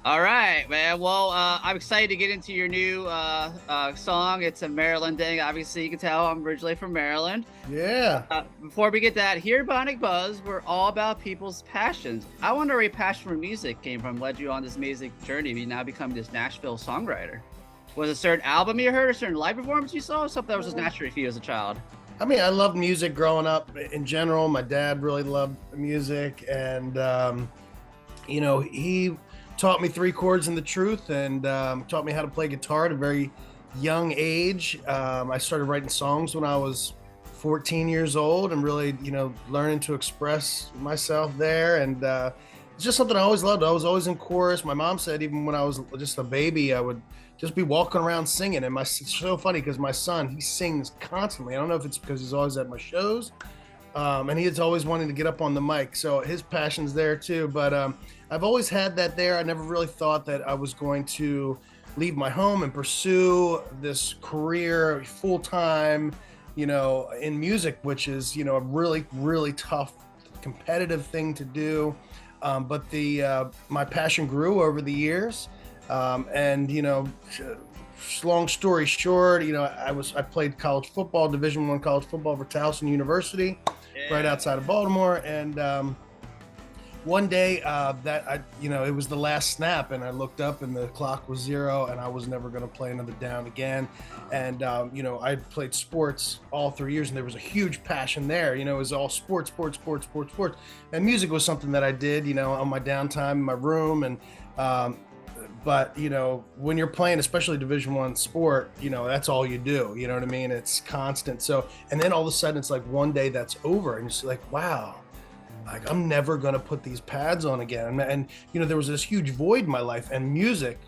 All right, man. Well, I'm excited to get into your new song. It's a Maryland thing. Obviously, you can tell I'm originally from Maryland. Yeah. Before we get that, here at Bionic Buzz, we're all about people's passions. I wonder where your passion for music came from, led you on this amazing journey. You now become this Nashville songwriter. Was it a certain album you heard, a certain live performance you saw, or something that was just natural for you as a child? I mean, I loved music growing up in general. My dad really loved music, and he taught me three chords and the truth, and taught me how to play guitar at a very young age. I started writing songs when I was 14 years old, and really, learning to express myself there. And it's just something I always loved. I was always in chorus. My mom said even when I was just a baby, I would just be walking around singing. And it's so funny because my son, he sings constantly. I don't know if it's because he's always at my shows, and he's always wanting to get up on the mic. So his passion's there too. But I've always had that there. I never really thought that I was going to leave my home and pursue this career full time, in music, which is, a really, really tough, competitive thing to do. But my passion grew over the years. And long story short, I played college football, Division I college football for Towson University, right outside of Baltimore. And one day it was the last snap, and I looked up and the clock was 0, and I was never going to play another down again. And I played sports all 3 years, and there was a huge passion there. It was all sports, and music was something that I did, on my downtime in my room. And but when you're playing, especially Division I sport, that's all you do. You know what I mean? It's constant. So, and then all of a sudden, it's like one day that's over, and it's like, wow, like I'm never gonna put these pads on again. And there was this huge void in my life, and music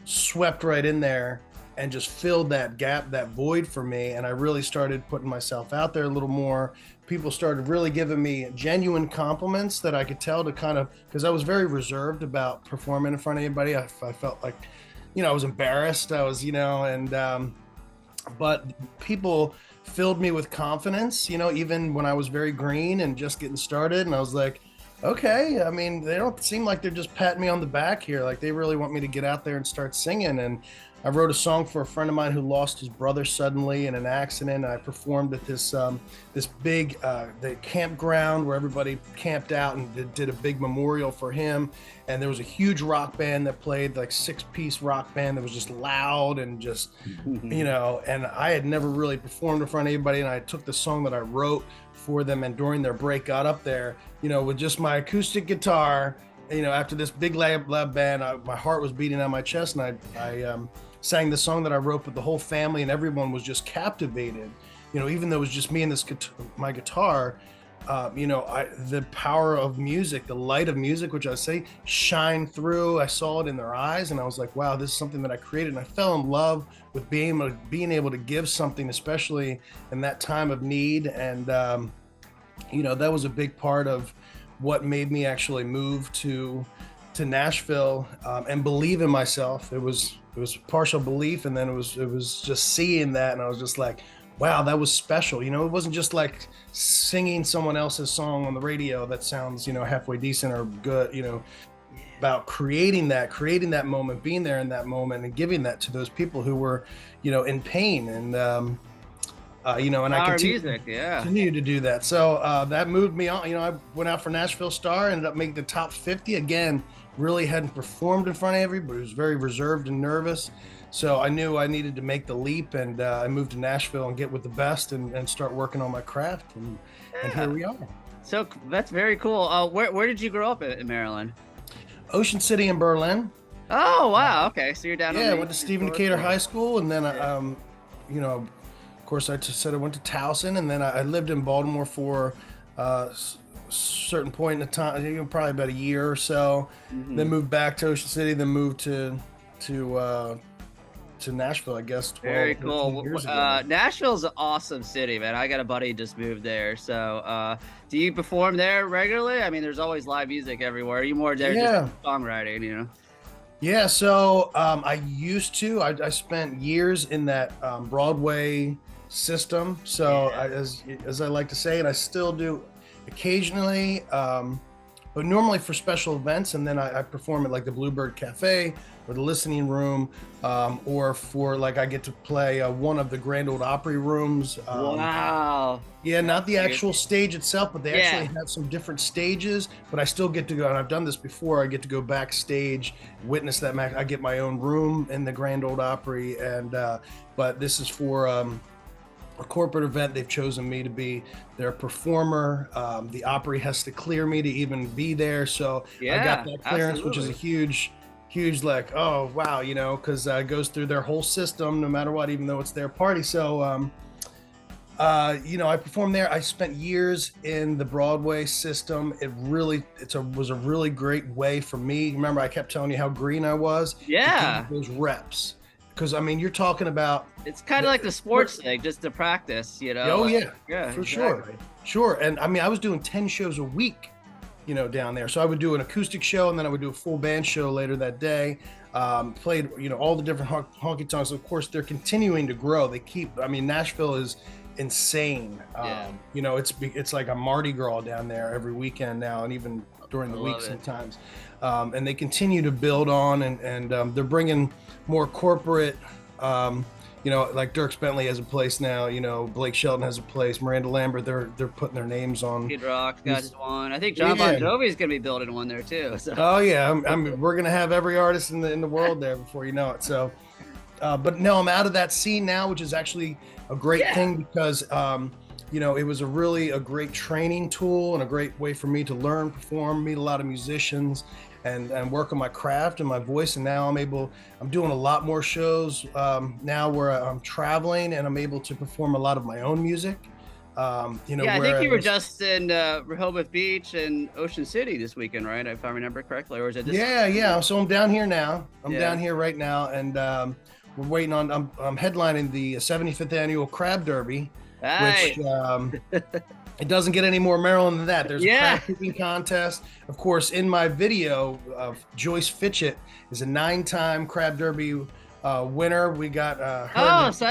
swept right in there and just filled that gap, that void for me. And I really started putting myself out there a little more. People started really giving me genuine compliments that I could tell to kind of, because I was very reserved about performing in front of anybody. I felt like, I was embarrassed. I was, but people filled me with confidence, even when I was very green and just getting started. And I was like, okay, I mean, they don't seem like they're just patting me on the back here. Like they really want me to get out there and start singing. And I wrote a song for a friend of mine who lost his brother suddenly in an accident. I performed at this big the campground where everybody camped out, and did a big memorial for him. And there was a huge rock band that played, like 6-piece rock band that was just loud and just, and I had never really performed in front of anybody. And I took the song that I wrote for them, and during their break got up there, with just my acoustic guitar, after this big lab band, my heart was beating on my chest, and I sang the song that I wrote, but the whole family and everyone was just captivated. Even though it was just me and my guitar, the power of music, the light of music, which I say shine through. I saw it in their eyes, and I was like, wow, this is something that I created. And I fell in love with being able to give something, especially in that time of need. And that was a big part of what made me actually move to Nashville, and believe in myself. It was partial belief, and then it was just seeing that, and I was just like, wow, that was special. It wasn't just like singing someone else's song on the radio that sounds, halfway decent or good, about creating that moment, being there in that moment, and giving that to those people who were, in pain. And and I continue to do that. So that moved me on. I went out for Nashville Star, ended up making the top 50 again. Really hadn't performed in front of everybody. Was very reserved and nervous. So I knew I needed to make the leap, and I moved to Nashville and get with the best, and start working on my craft. And here we are. So that's very cool. Where did you grow up in Maryland? Ocean City in Berlin. Oh, wow. Okay. So you're down. Yeah, I went to Stephen Decatur High School, and then, of course, I just said I went to Towson, and then I lived in Baltimore for certain point in time, probably about a year or so. Then moved back to Ocean City, then moved to Nashville, I guess. Very cool. Nashville's an awesome city, man. I got a buddy who just moved there. So do you perform there regularly? I mean, there's always live music everywhere. Are you more there just songwriting, Yeah, so I used to. I spent years in that Broadway system. So as I like to say, and I still do occasionally, but normally for special events. And then I perform at like the Bluebird Cafe or the Listening Room, or for like I get to play one of the Grand Ole Opry rooms. Wow. Yeah, not the actual stage itself, but they actually have some different stages. But I still get to go, and I've done this before. I get to go backstage, witness that. I get my own room in the Grand Ole Opry, and but this is for a corporate event. They've chosen me to be their performer. The Opry has to clear me to even be there, so I got that clearance, which is a huge like, oh wow, you know, because it goes through their whole system no matter what, even though it's their party. So you know, I performed there. I spent years in the Broadway system. It really was a really great way for me. Remember, I kept telling you how green I was. Yeah, those reps, because I mean, you're talking about, it's kind of like the sports thing, just to practice, you know. Oh yeah, for exactly. sure. And I mean, I was doing 10 shows a week, you know, down there. So I would do an acoustic show, and then I would do a full band show later that day. Played, you know, all the different honky tonks. Of course, they're continuing to grow. I mean, Nashville is insane. You know, it's like a Mardi Gras down there every weekend now, and even during the week sometimes. And they continue to build on, and they're bringing more corporate, you know, like Dierks Bentley has a place now, you know, Blake Shelton has a place, Miranda Lambert, they're putting their names on. Kid Rock's got one. I think John Bon Jovi's gonna be building one there too. So. Oh yeah, we're gonna have every artist in the world there before you know it. So, but no, I'm out of that scene now, which is actually a great thing, because you know, it was a great training tool and a great way for me to learn, perform, meet a lot of musicians, and work on my craft and my voice. And now I'm doing a lot more shows now where I'm traveling, and I'm able to perform a lot of my own music. You know, I think you were just in Rehoboth Beach and Ocean City this weekend, right? If I remember correctly, or is it this Yeah. So I'm down here now. I'm down here right now, and we're waiting on. I'm headlining the 75th annual Crab Derby, which it doesn't get any more Maryland than that. There's a crab keeping contest. Of course, in my video, Joyce Fitchett is a 9-time Crab Derby winner. We got her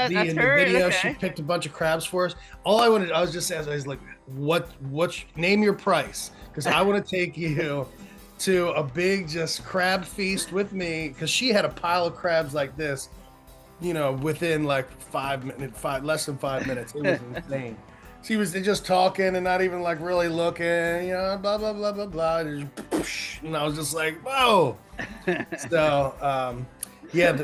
in the video. Okay. She picked a bunch of crabs for us. All I was just asking, I was like, what name your price? Because I want to take you to a big just crab feast with me, because she had a pile of crabs like this, you know, within like less than 5 minutes. It was insane. She was just talking and not even like really looking, you know, blah, blah, blah, blah, blah. And I was just like, whoa. So,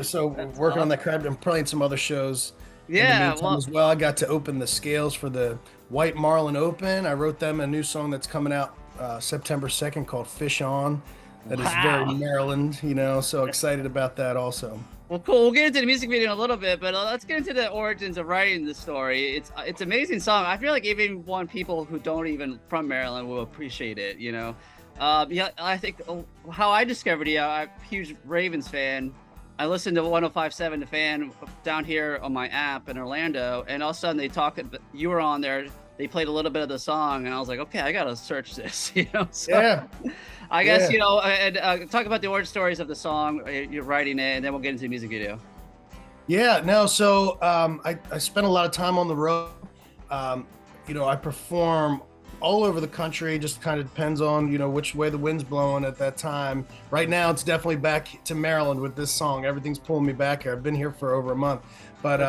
so working on that crab. I'm playing some other shows in the meantime as well. I got to open the scales for the White Marlin Open. I wrote them a new song that's coming out September 2nd called Fish On. That is very Maryland, you know, so excited about that also. Well, cool. We'll get into the music video in a little bit, but let's get into the origins of writing the story. It's an amazing song. I feel like even people who don't even from Maryland will appreciate it, you know. I think how I discovered you, I'm a huge Ravens fan. I listened to 105.7 The Fan down here on my app in Orlando, and all of a sudden you were on there. They played a little bit of the song, and I was like, okay, I gotta search this, you know. So, I guess you know, and talk about the origin stories of the song. You're writing it, and then we'll get into the music video. So I spent a lot of time on the road. You know, I perform all over the country. Just kind of depends on, you know, which way the wind's blowing at that time. Right now, it's definitely back to Maryland with this song. Everything's pulling me back here. I've been here for over a month, but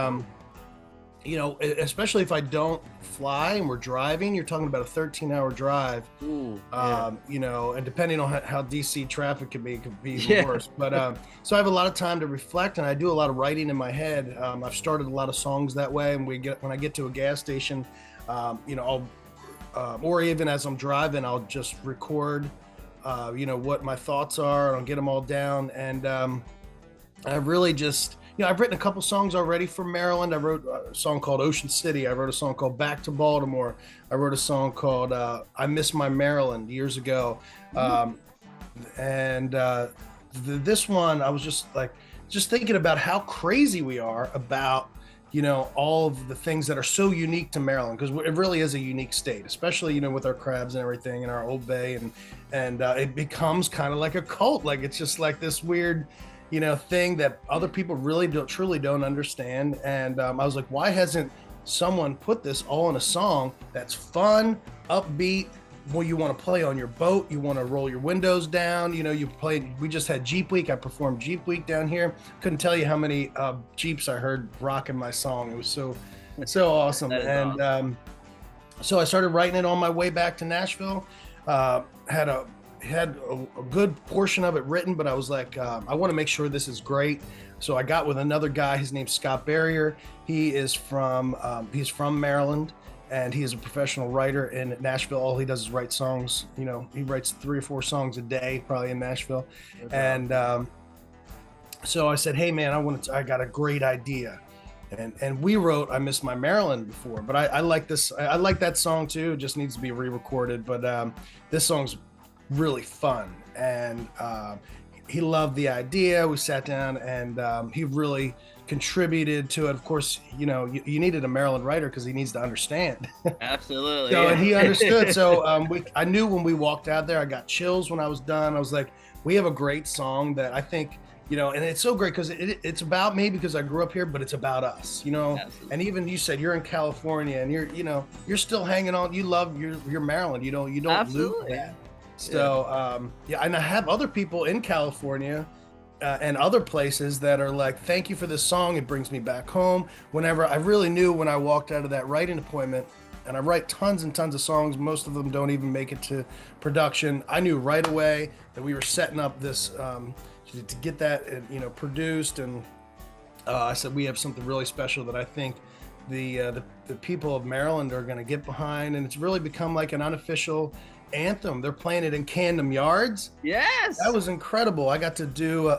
you know, especially if I don't fly and we're driving, you're talking about a 13-hour drive. Ooh, you know, and depending on how DC traffic could be even worse. But so I have a lot of time to reflect, and I do a lot of writing in my head. I've started a lot of songs that way, and when I get to a gas station, you know, or even as I'm driving, I'll just record, you know, what my thoughts are, and I'll get them all down. And I really just, you know, I've written a couple songs already for Maryland. I wrote a song called Ocean City. I wrote a song called Back to Baltimore. I wrote a song called I Miss My Maryland years ago. This one, I was just thinking about how crazy we are about, you know, all of the things that are so unique to Maryland, because it really is a unique state, especially, you know, with our crabs and everything and our Old Bay, and it becomes kind of like a cult. Like, it's just like this weird, you know, thing that other people really truly don't understand. And I was like, why hasn't someone put this all in a song that's fun, upbeat, well, you want to play on your boat, you want to roll your windows down, you play. We just had Jeep Week. I performed Jeep Week down here. Couldn't tell you how many Jeeps I heard rocking my song. It was so awesome. And awesome. So I started writing it on my way back to Nashville. Had a good portion of it written, but I was like, I want to make sure this is great. So I got with another guy. His name's Scott Barrier. He's from Maryland, and he is a professional writer in Nashville. All he does is write songs. He writes 3 or 4 songs a day, probably in Nashville. And so I said, hey man, I got a great idea. And we wrote I Miss My Maryland before, but I like this. I like that song too. It just needs to be re-recorded. But this song's really fun, and he loved the idea. We sat down, and he really contributed to it. Of course, you needed a Maryland writer because he needs to understand. Absolutely. So, and he understood. So I knew when we walked out there, I got chills when I was done. I was like, we have a great song that I think, and it's so great because it's about me because I grew up here, but it's about us, Absolutely. And even you said you're in California and you're still hanging on. You love your Maryland. You don't Absolutely. lose that. So, and I have other people in California and other places that are like, thank you for this song. It brings me back home. Whenever I really knew when I walked out of that writing appointment, and I write tons and tons of songs. Most of them don't even make it to production. I knew right away that we were setting up this to get that, produced. And I said, we have something really special that I think the people of Maryland are going to get behind. And it's really become like an unofficial anthem. They're playing it in Camden Yards. Yes. That was incredible. I got to do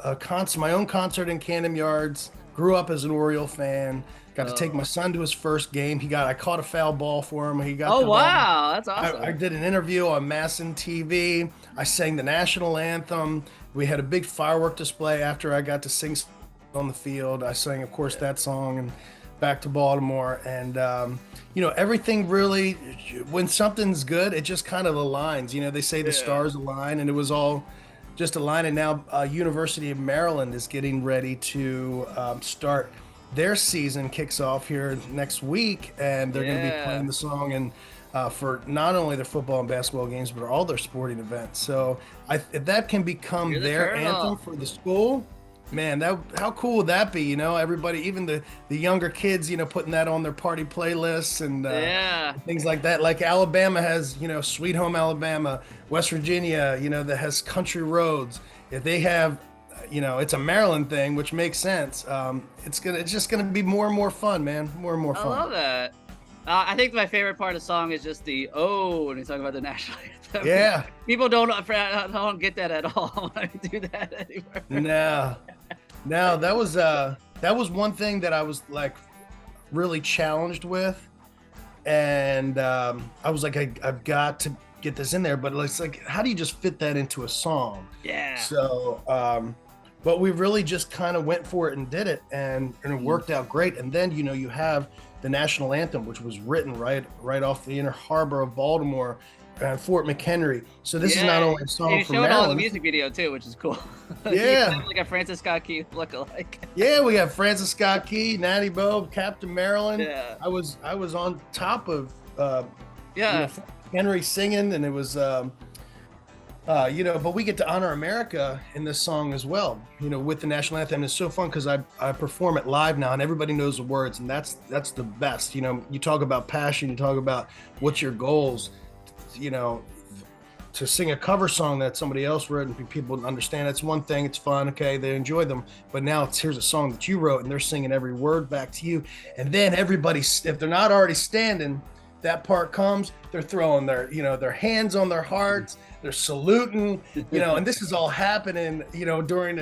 my own concert in Camden Yards. Grew up as an Oriole fan. Got to take my son to his first game. I caught a foul ball for him. He got. Oh wow, that's awesome. I did an interview on Masson TV. I sang the national anthem. We had a big firework display after I got to sing on the field. I sang, of course, that song and back to Baltimore. And everything really, when something's good, it just kind of aligns. They say the stars align, and it was all just aligned. And now University of Maryland is getting ready to start. Their season kicks off here next week, and they're going to be playing the song and for not only their football and basketball games, but all their sporting events. So if that can become their anthem for the school, man, how cool would that be? Everybody, even the younger kids, putting that on their party playlists and things like that. Like Alabama has, Sweet Home Alabama, West Virginia, that has Country Roads. If they have, it's a Maryland thing, which makes sense. It's just gonna be more and more fun, man. More and more fun. I love that. I think my favorite part of the song is just the when you talk about the national anthem. Yeah. People don't get that at all when I do that anymore. No, that was one thing that I was like really challenged with, and I was like, I've got to get this in there, but it's like, how do you just fit that into a song? Yeah. So, but we really just kind of went for it and did it, and it worked out great. And then you have the national anthem, which was written right off the inner harbor of Baltimore, Fort McHenry. So this is not only a song from Maryland. You showed all the music video too, which is cool. Yeah. Like a Francis Scott Key lookalike. Yeah, we got Francis Scott Key, Natty Bowe, Captain Maryland. Yeah. I was on top of Henry singing, and it was but we get to honor America in this song as well, with the national anthem. And it's so fun because I perform it live now, and everybody knows the words, and that's the best. You talk about passion, you talk about what's your goals, to sing a cover song that somebody else wrote and people understand. It's one thing, it's fun, okay, they enjoy them, but now here's a song that you wrote and they're singing every word back to you. And then everybody, if they're not already standing, that part comes, they're throwing their hands on their hearts, they're saluting, and this is all happening, during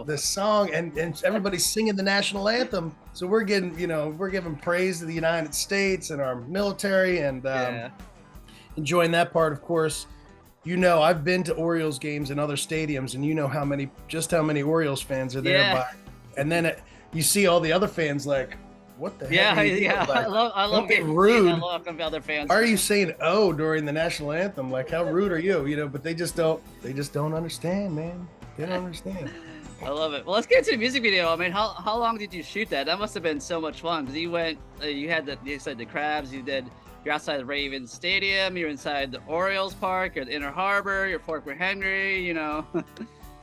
this song, and everybody's singing the national anthem. So we're giving praise to the United States and our military, and enjoying that part. Of course, I've been to Orioles games in other stadiums, and how many Orioles fans are there. Yeah. And then you see all the other fans like, what the heck? Yeah. Like, I love getting rude. That look of other fans. Why are you saying "oh" during the national anthem? Like, how rude are you? But they just don't understand, man. They don't understand. I love it. Well, let's get into the music video. I mean, how long did you shoot that? That must have been so much fun because you said the crabs, you you're outside the Ravens Stadium, you're inside the Orioles Park, you're at the Inner Harbor, you're Fort McHenry, you know.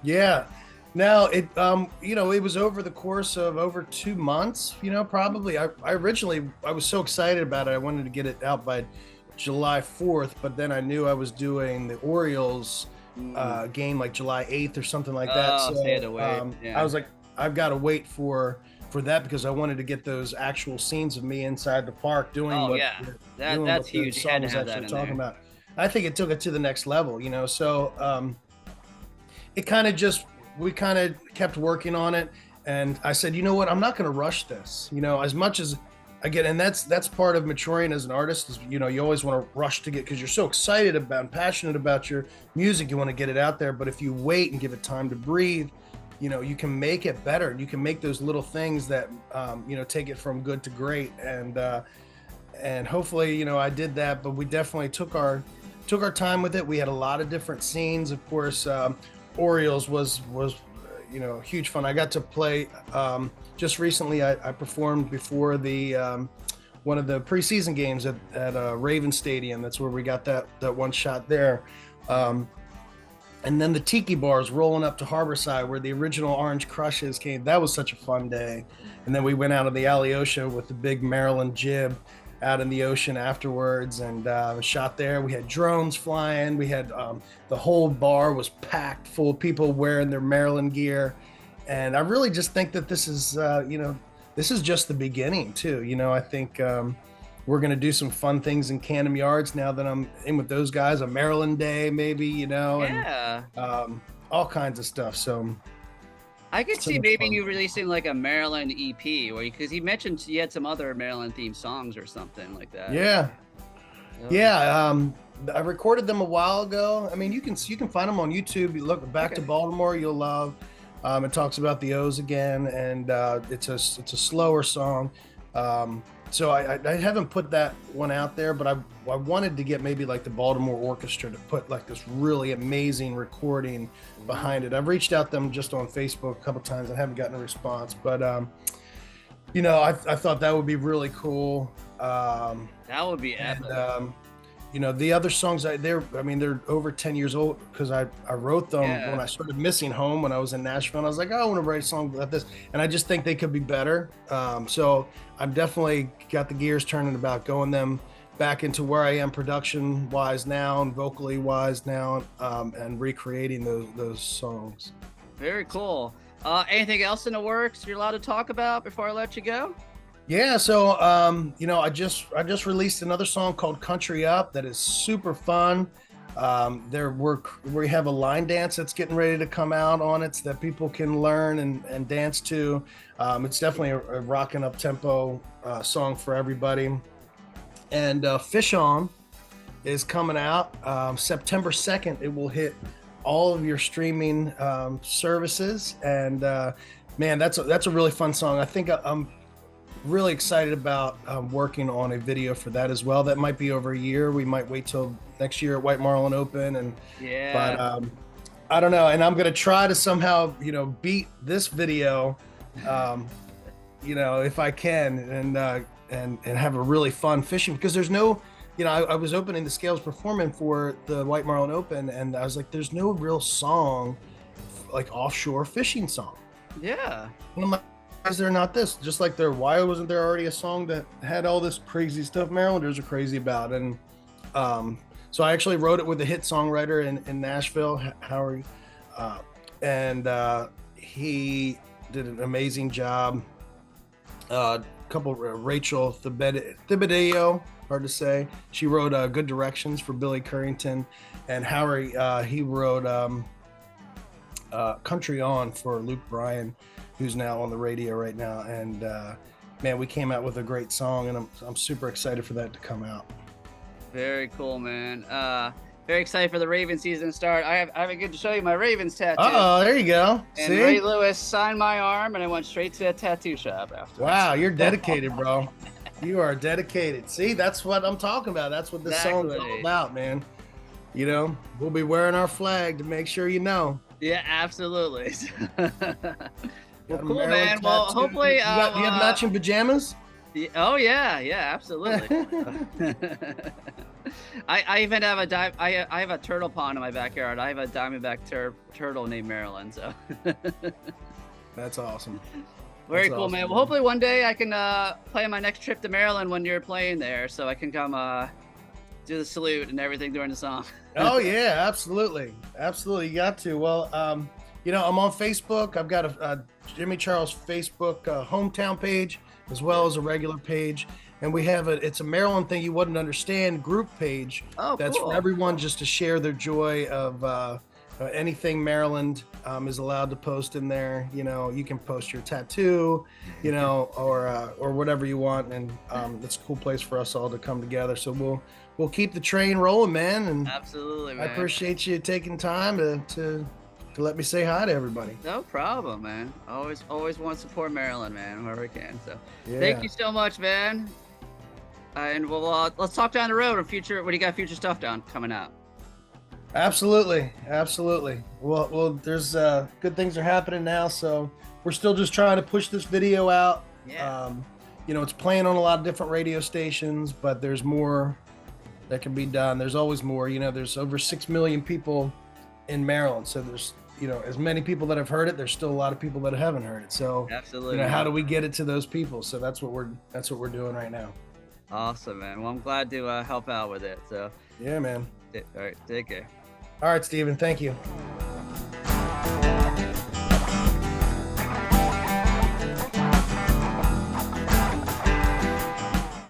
Yeah. Now it it was over the course of over 2 months, probably. I originally I was so excited about it. I wanted to get it out by July 4th, but then I knew I was doing the Orioles game like July 8th or something like that. So you had to wait. I was like, I've got to wait for that because I wanted to get those actual scenes of me inside the park doing that's huge. The song was actually talking about. I think it took it to the next level, so it kind of we kind of kept working on it, and I said, you know what, I'm not going to rush this, as much as I get, and that's part of maturing as an artist is, you always want to rush to get, because you're so excited about and passionate about your music, you want to get it out there. But if you wait and give it time to breathe, you can make it better, and you can make those little things that take it from good to great. And hopefully I did that, but we definitely took our time with it. We had a lot of different scenes. Of course, Orioles was huge fun. I got to play just recently. I performed before the one of the preseason games at Raven Stadium. That's where we got that one shot there. And then the Tiki Bars rolling up to Harborside, where the original Orange Crushes came. That was such a fun day. And then we went out on the Alyosha with the big Maryland jib out in the ocean afterwards, and shot there. We had drones flying. We had the whole bar was packed full of people wearing their Maryland gear. And I really just think that this is this is just the beginning too. I think we're going to do some fun things in Camden Yards now that I'm in with those guys. A Maryland Day maybe, and all kinds of stuff. So I could see maybe you releasing like a Maryland EP, because he mentioned you had some other Maryland themed songs or something like that. Yeah. I recorded them a while ago. I mean, you can find them on YouTube. You look back to Baltimore, you'll love. It talks about the O's again, and it's a slower song. So I haven't put that one out there, but I wanted to get maybe like the Baltimore Orchestra to put like this really amazing recording behind it. I've reached out them just on Facebook a couple times. I haven't gotten a response, but I thought that would be really cool. That would be epic. And, the other songs they're over 10 years old, because I wrote them when I started missing home when I was in Nashville, and I was like, I want to write a song about this, and I just think they could be better. So I've definitely got the gears turning about going them back into where I am production wise now and vocally wise now, and recreating those songs. Very cool. Anything else in the works you're allowed to talk about before I let you go? Yeah, so I just released another song called Country Up that is super fun. We have a line dance that's getting ready to come out on it, so that people can learn and dance to. It's definitely a rockin' up tempo song for everybody. And Fish On is coming out September 2nd. It will hit all of your streaming services, and man, that's a really fun song. I think I'm really excited about working on a video for that as well. That might be over a year. We might wait till next year at White Marlin Open, but I don't know. And I'm gonna try to somehow beat this video, if I can, and have a really fun fishing, because there's no, I was opening the scales performing for the White Marlin Open, and I was like, there's no real song like offshore fishing song. Yeah. And I'm like, why is there not this? Just like why wasn't there already a song that had all this crazy stuff Marylanders are crazy about? And so I actually wrote it with a hit songwriter in Nashville, Howard, and he did an amazing job. Rachel Thibodeau, hard to say. She wrote Good Directions for Billy Currington, and Howie, he wrote Country On for Luke Bryan, who's now on the radio right now. And man, we came out with a great song, and I'm super excited for that to come out. Very cool, man. Very excited for the Ravens season to start. I have a good to show you my Ravens tattoo. Oh, there you go. And See? Ray Lewis signed my arm, and I went straight to a tattoo shop after. Wow, you're dedicated, bro. You are dedicated. See, that's what I'm talking about. That's what this song's all about, man. We'll be wearing our flag to make sure you know. Yeah, absolutely. Well, cool, Maryland man. tattoo. Well, hopefully, you have matching pajamas. Oh yeah, absolutely. I even have I have a turtle pond in my backyard. I have a diamondback turtle named Marilyn. So That's awesome. very cool, man. Well, hopefully one day I can plan my next trip to Maryland when you're playing there, so I can come do the salute and everything during the song. Oh yeah, absolutely, you got to. Well, I'm on Facebook. I've got a Jimmy Charles Facebook hometown page as well as a regular page, and we have it's a Maryland thing you wouldn't understand group page. Oh, that's cool. for everyone just to share their joy of anything Maryland is allowed to post in there. You can post your tattoo, or whatever you want, and it's a cool place for us all to come together. So we'll keep the train rolling, man. And absolutely, man. I appreciate you taking time to let me say hi to everybody. No problem, man. Always want to support Maryland, man, wherever we can. So Yeah. thank you so much, man. And we'll let's talk down the road. What do you got future stuff coming out? Absolutely. Well, there's good things are happening now, so we're still just trying to push this video out. Yeah. It's playing on a lot of different radio stations, but there's more that can be done. There's always more. There's over 6 million people in Maryland, so there's as many people that have heard it. There's still a lot of people that haven't heard it. So absolutely, how do we get it to those people? So that's what we're doing right now. Awesome, man. Well, I'm glad to help out with it. So yeah, man. all right, take care. All right, Steven. Thank you.